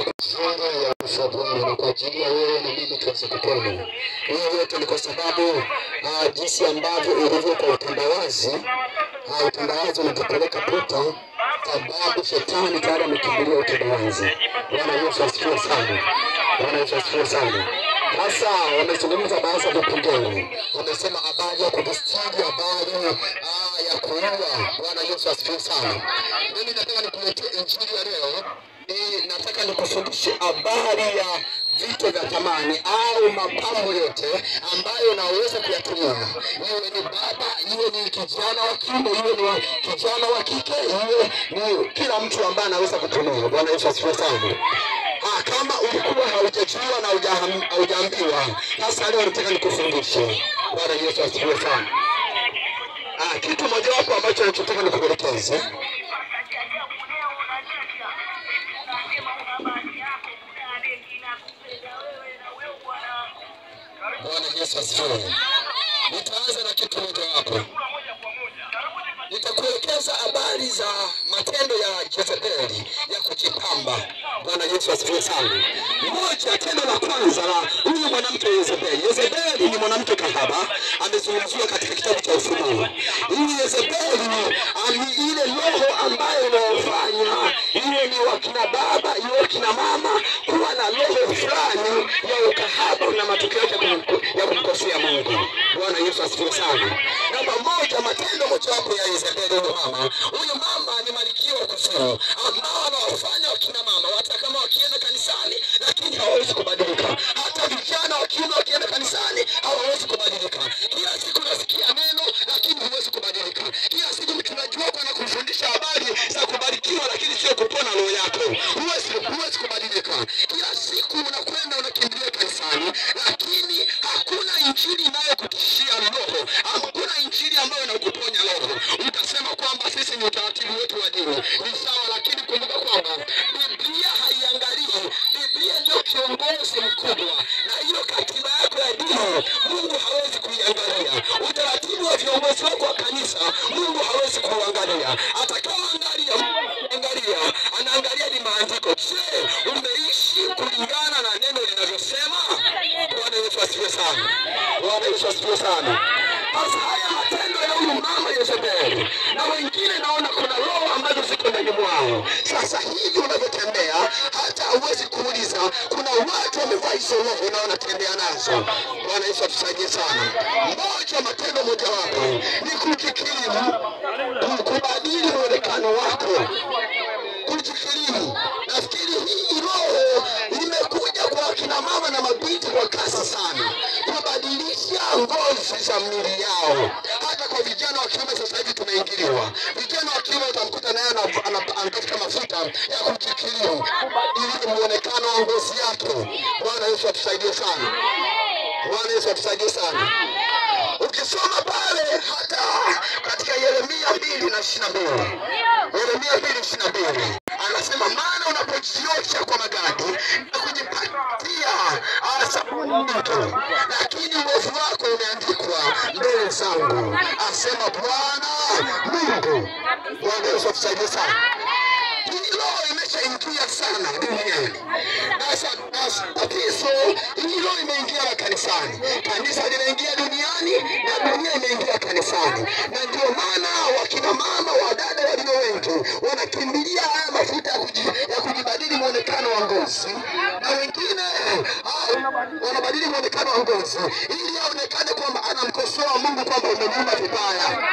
makusudi ya uso Bwana na kwa ajili ya wewe na mimi tuweze kupona. Hii yote ni kwa sababu jinsi ambavyo ilivyo kwa utandawazi, utandawazi unatupeleka puta, sababu shetani tayari amekimbilia utandawazi. Bwana Yesu asifiwe sana. Bwana Yesu asifiwe sana. Sasa wamezungumza baadhi ya vipengele. Wamesema habari ya kujistiri, habari ya kuua. Bwana Yesu asifiwe sana. Mimi nataka nikuletee injili ya leo. Nataka nikufundishe habari ya vitu vya thamani au mapambo yote ambayo unaweza kuyatumia. Iwe ni baba, iwe ni kijana wa kiume, iwe ni kijana wa kike, iwe ni kila mtu ambaye anaweza kutumia. Bwana Yesu asifiwe sana. Kama ulikuwa haujajua na haujaambiwa, sasa leo nataka nikufundishe. Bwana Yesu asifiwe sana. Kitu moja wapo ambacho nataka nikuelekeze. Bwana Yesu asifiwe. Nitaanza na kitu moja wapo. Nitakuelekeza habari za matendo ya Jezebeli ya kujipamba. Bwana Yesu asifiwe sana. Moja, tendo la kwanza la huyu mwanamke Jezebeli. Jezebeli ni mwanamke kahaba, amezungumziwa katika kitabu cha Ufunuo. Hii Jezebeli ni ile roho ambayo inafanya iwe ni wakina baba, iwe kina mama kuwa na roho fulani ya ukahaba na matokeo ya kumkosea Mungu. Bwana Yesu asifiwe sana. Namba moja, matendo mojawapo ya Jezebeli huyu mama. Huyu mama ni malkia wa kuzimu ambao wanawafanya wakina mama hata kama wakienda kanisani lakini hawawezi kubadilika. Hata vijana wa kiume wakienda kanisani hawawezi kubadilika. Kila siku nasikia neno lakini huwezi kubadilika. Kila siku mchungaji wako anakufundisha habari za kubarikiwa lakini sio kupona roho yako. Huwezi kubadilika. Kila siku unakwenda unakimbilia kanisani lakini hakuna injili inayokutishia roho. Hakuna injili ambayo inakuponya roho. Utasema kwamba sisi ni utaratibu wetu wa dini. Ni sawa, lakini kumbuka kwamba Biblia haiangalii. Biblia ndio kiongozi mkubwa. Na hiyo katiba yako ya dini Mungu hawezi kuiangalia. Utaratibu wa viongozi wako wa kanisa Mungu hawezi kuangalia. Atakaoangalia anaangalia ni maandiko. Je, umeishi kulingana na neno linavyosema? Bwana Yesu asifiwe sana. Bwana Yesu asifiwe sana. Sasa haya matendo ya huyu mama Jezebeli na wengine naona kuna roho ambazo ziko ndani mwao. Sasa hivi unavyotembea hata huwezi kuuliza, kuna watu wamevaa hizo roho na wanatembea nazo. Bwana Yesu atusaidie sana. Moja, matendo mojawapo ni kujikirimu, kubadili muonekano wako. Kujikirimu. Nafikiri hii roho imekuja kwa kina mama na mabinti kwa kasi sana. Kubadilisha ngozi za mwili yao. Hata kwa vijana wa kiume sasa hivi tumeingiliwa. Vijana wa kiume utamkuta naye anatafuta mafuta ya kujikirimu, kubadili muonekano wa ngozi yake. Bwana Yesu atusaidie sana. Bwana Yesu atusaidie sana. Ukisoma pale hata katika Yeremia 2:22. Yeremia 2:22. Anasema maana unapojiosha kwa magadi na kujipatia sabuni mtu, lakini uovu wako umeandikwa mbele zangu, asema Bwana Mungu. Bwana Yesu atusaidie sana. Hii roho imeshaingia sana duniani. Tatizo, hii roho imeingia kanisani. Kanisa limeingia duniani na dunia imeingia kanisani. Na ndio maana wakina mama, wadada walio wengi wanakimbilia haya mafuta ya kujibadili muonekano wa ngozi. Na wengine wanabadili muonekano wa ngozi ili aonekane kwamba anamkosoa Mungu kwamba umeniumba vibaya.